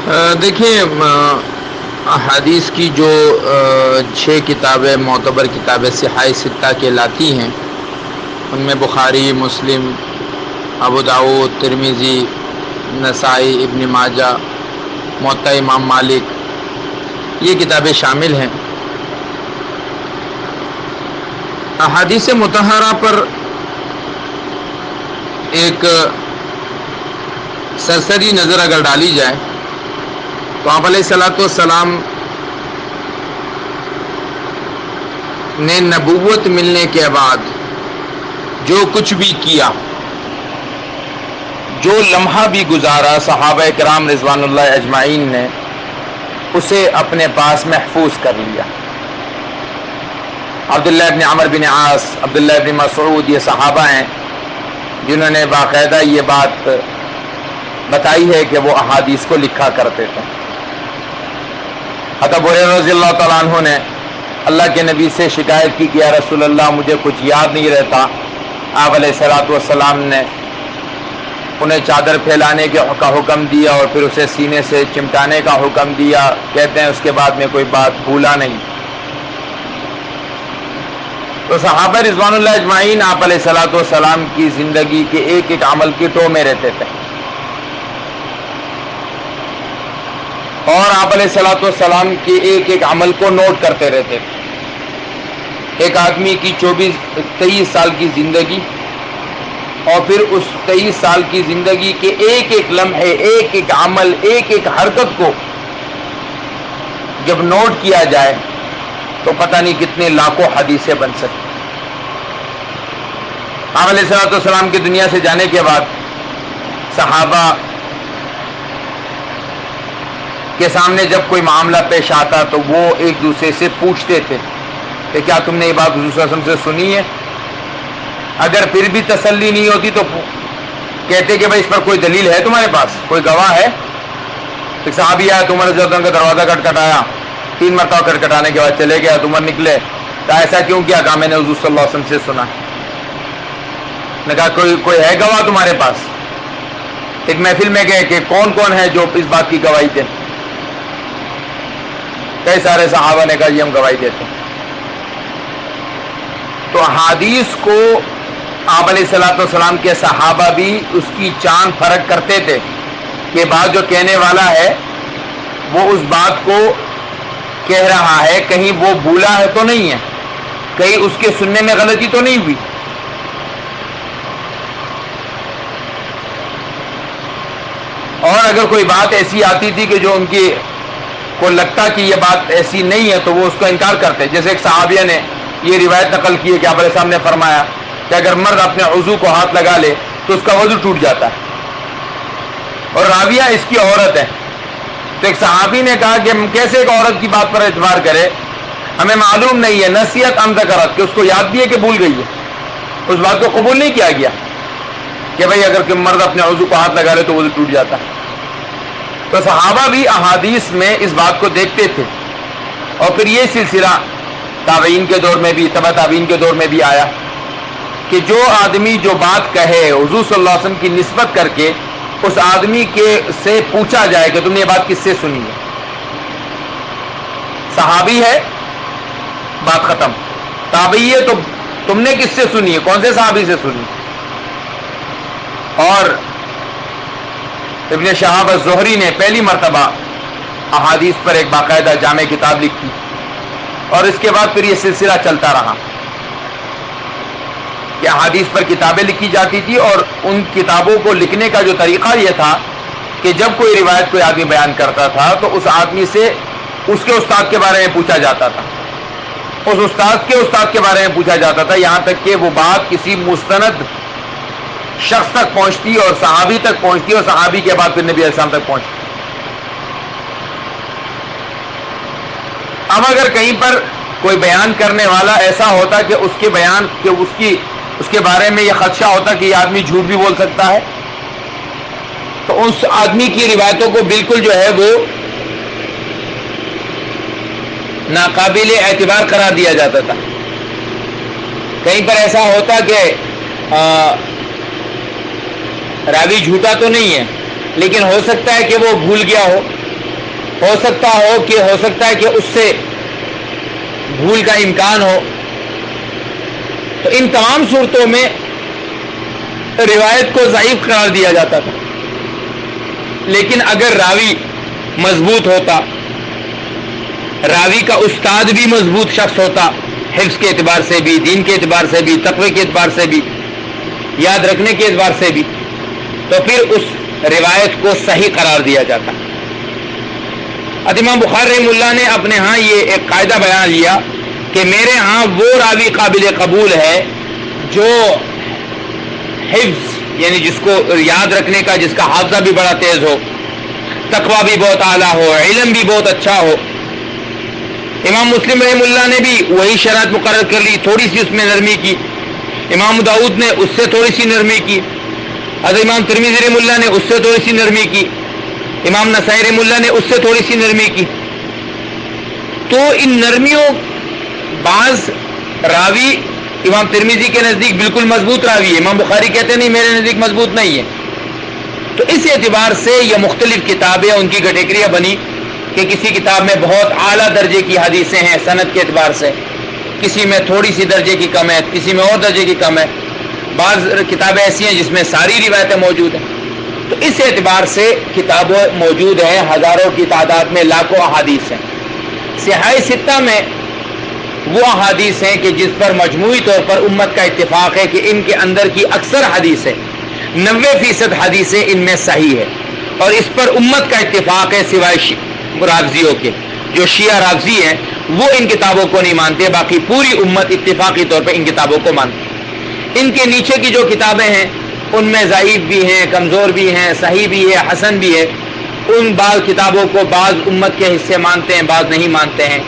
دیکھیے، احادیث کی جو 6 کتابیں معتبر کتابیں صحاح ستہ کہلاتی ہیں، ان میں بخاری، مسلم، ابو داؤد، ترمذی، نسائی، ابن ماجہ، موطا امام مالک، یہ کتابیں شامل ہیں۔ احادیث مطہرہ پر ایک سرسری نظر اگر ڈالی جائے تو آپ علیہ الصلوۃ والسلام نے نبوت ملنے کے بعد جو کچھ بھی کیا، جو لمحہ بھی گزارا، صحابہ کرام رضوان اللہ اجمعین نے اسے اپنے پاس محفوظ کر لیا۔ عبداللہ ابن عمر بن عاص، عبداللہ ابن مسعود، یہ صحابہ ہیں جنہوں نے باقاعدہ یہ بات بتائی ہے کہ وہ احادیث کو لکھا کرتے تھے۔ حضرت ابو ہریرہ رضی اللہ تعالیٰ عنہ نے اللہ کے نبی سے شکایت کی کہ یا رسول اللہ مجھے کچھ یاد نہیں رہتا۔ آپ علیہ الصلوۃ والسلام نے انہیں چادر پھیلانے کا حکم دیا اور پھر اسے سینے سے چمٹانے کا حکم دیا۔ کہتے ہیں اس کے بعد میں کوئی بات بھولا نہیں۔ تو صحابہ رضوان اللہ اجمعین آپ علیہ الصلوۃ والسلام کی زندگی کے ایک ایک عمل کی ٹو میں رہتے تھے، اور آپ علیہ الصلوۃ والسلام کے ایک ایک عمل کو نوٹ کرتے رہتے تھے۔ ایک آدمی کی 23 سال کی زندگی، اور پھر اس 23 سال کی زندگی کے ایک ایک لمحے، ایک ایک عمل، ایک ایک حرکت کو جب نوٹ کیا جائے تو پتہ نہیں کتنے لاکھوں حدیثیں بن سکتی۔ آپ علیہ الصلوۃ والسلام کی دنیا سے جانے کے بعد صحابہ کے سامنے جب کوئی معاملہ پیش آتا تو وہ ایک دوسرے سے پوچھتے تھے کہ کیا تم نے یہ بات حضور صلی اللہ علیہ وسلم سے سنی ہے؟ اگر پھر بھی تسلی نہیں ہوتی تو کہتے کہ بھائی اس پر کوئی دلیل ہے تمہارے پاس، کوئی گواہ ہے؟ ایک صحابی آیا، عمر رضی اللہ عنہ کا دروازہ کھٹکھٹایا، 3 مرتبہ کھٹکھٹانے کے بعد چلے گیا۔ عمر نکلے تو ایسا کیوں کیا؟ کہا میں نے حضور صلی اللہ علیہ وسلم سے سنا۔ نے کہا کوئی ہے گواہ تمہارے پاس؟ ایک محفل میں گئے کہ کون کون ہے جو اس بات کی گواہی دے؟ کئی سارے صحابہ نے کہا یہ ہم گواہی دیتے ہیں۔ تو حدیث کو آپ علیہ الصلوۃ والسلام کے صحابہ بھی اس کی چاند فرق کرتے تھے کہ بات جو کہنے والا ہے وہ اس بات کو کہہ رہا ہے، کہیں وہ بھولا ہے تو نہیں ہے، کہیں اس کے سننے میں غلطی تو نہیں ہوئی۔ اور اگر کوئی بات ایسی آتی تھی کہ جو ان کی کو لگتا کہ یہ بات ایسی نہیں ہے تو وہ اس کو انکار کرتے۔ جیسے ایک صحابیہ نے یہ روایت نقل کی ہے کہ آپ علیہ السلام نے فرمایا کہ اگر مرد اپنے عضو کو ہاتھ لگا لے تو اس کا وضو ٹوٹ جاتا ہے، اور راویہ اس کی عورت ہے۔ تو ایک صحابی نے کہا کہ ہم کیسے ایک عورت کی بات پر اعتبار کرے، ہمیں معلوم نہیں ہے نسیت ام ذکرت، کہ اس کو یاد بھی ہے کہ بھول گئی ہے۔ اس بات کو قبول نہیں کیا گیا کہ بھئی اگر کوئی مرد اپنے عضو کو ہاتھ لگا لے تو وضو ٹوٹ جاتا ہے۔ تو صحابہ بھی احادیث میں اس بات کو دیکھتے تھے، اور پھر یہ سلسلہ تابعین کے دور میں بھی، تبع تابعین کے دور میں بھی آیا کہ جو آدمی جو بات کہے حضور صلی اللہ علیہ وسلم کی نسبت کر کے اس آدمی کے سے پوچھا جائے کہ تم نے یہ بات کس سے سنی ہے۔ صحابی ہے، بات ختم۔ تابعی ہے تو تم نے کس سے سنی ہے، کون سے صحابی سے سنی؟ اور ابن شہاب الزہری نے پہلی مرتبہ احادیث پر ایک باقاعدہ جامع کتاب لکھی، اور اس کے بعد پھر یہ سلسلہ چلتا رہا کہ احادیث پر کتابیں لکھی جاتی تھی، اور ان کتابوں کو لکھنے کا جو طریقہ یہ تھا کہ جب کوئی روایت کوئی آدمی بیان کرتا تھا تو اس آدمی سے اس کے استاد کے بارے میں پوچھا جاتا تھا، اس استاد کے بارے میں پوچھا جاتا تھا، یہاں تک کہ وہ بات کسی مستند شخص تک پہنچتی اور صحابی تک پہنچتی، اور صحابی کے بعد پھر نبی علیہ السلام تک پہنچتی۔ اب اگر کہیں پر کوئی بیان کرنے والا ایسا ہوتا کہ اس کے بیان کہ اس کے بارے میں یہ خدشہ ہوتا کہ یہ آدمی جھوٹ بھی بول سکتا ہے، تو اس آدمی کی روایتوں کو بالکل جو ہے وہ ناقابل اعتبار قرار دیا جاتا تھا۔ کہیں پر ایسا ہوتا کہ راوی جھوٹا تو نہیں ہے لیکن ہو سکتا ہے کہ وہ بھول گیا ہو، ہو سکتا ہے کہ اس سے بھول کا امکان ہو. تو ان تمام صورتوں میں روایت کو ضعیف قرار دیا جاتا تھا. لیکن اگر راوی مضبوط ہوتا، راوی کا استاد بھی مضبوط شخص ہوتا، حفظ کے اعتبار سے بھی، دین کے اعتبار سے بھی، تقوی کے اعتبار سے بھی، یاد رکھنے کے اعتبار سے بھی، تو پھر اس روایت کو صحیح قرار دیا جاتا. امام بخاری رحمہ اللہ نے اپنے ہاں یہ ایک قاعدہ بیان لیا کہ میرے ہاں وہ راوی قابل قبول ہے جو حفظ یعنی جس کو یاد رکھنے کا، جس کا حافظہ بھی بڑا تیز ہو، تقوی بھی بہت اعلیٰ ہو، علم بھی بہت اچھا ہو. امام مسلم رحمہ اللہ نے بھی وہی شرط مقرر کر لی، تھوڑی سی اس میں نرمی کی. امام داؤد نے اس سے تھوڑی سی نرمی کی. حضرت امام ترمذی رحمہ اللہ نے اس سے تھوڑی سی نرمی کی. امام نسائی رحمہ اللہ نے اس سے تھوڑی سی نرمی کی. تو ان نرمیوں بعض راوی امام ترمذی کے نزدیک بالکل مضبوط راوی ہے، امام بخاری کہتے نہیں میرے نزدیک مضبوط نہیں ہے. تو اس اعتبار سے یہ مختلف کتابیں ان کی کیٹیگریاں بنی کہ کسی کتاب میں بہت اعلیٰ درجے کی حدیثیں ہیں سند کے اعتبار سے، کسی میں تھوڑی سی درجے کی کم ہے، کسی میں اور درجے کی کم ہے. بعض کتابیں ایسی ہیں جس میں ساری روایتیں موجود ہیں. تو اس اعتبار سے کتابیں موجود ہیں، ہزاروں کی تعداد میں، لاکھوں احادیث ہیں. صحیح ستہ میں وہ احادیث ہیں کہ جس پر مجموعی طور پر امت کا اتفاق ہے کہ ان کے اندر کی اکثر حدیثیں 90% حدیثیں ان میں صحیح ہے، اور اس پر امت کا اتفاق ہے سوائے رافضیوں کے. جو شیعہ رافضی ہیں وہ ان کتابوں کو نہیں مانتے، باقی پوری امت اتفاقی طور پہ ان کتابوں کو مانتی. ان کے نیچے کی جو کتابیں ہیں ان میں ضعیف بھی ہیں، کمزور بھی ہیں، صحیح بھی ہے، حسن بھی ہے. ان بعض کتابوں کو بعض امت کے حصے مانتے ہیں، بعض نہیں مانتے ہیں.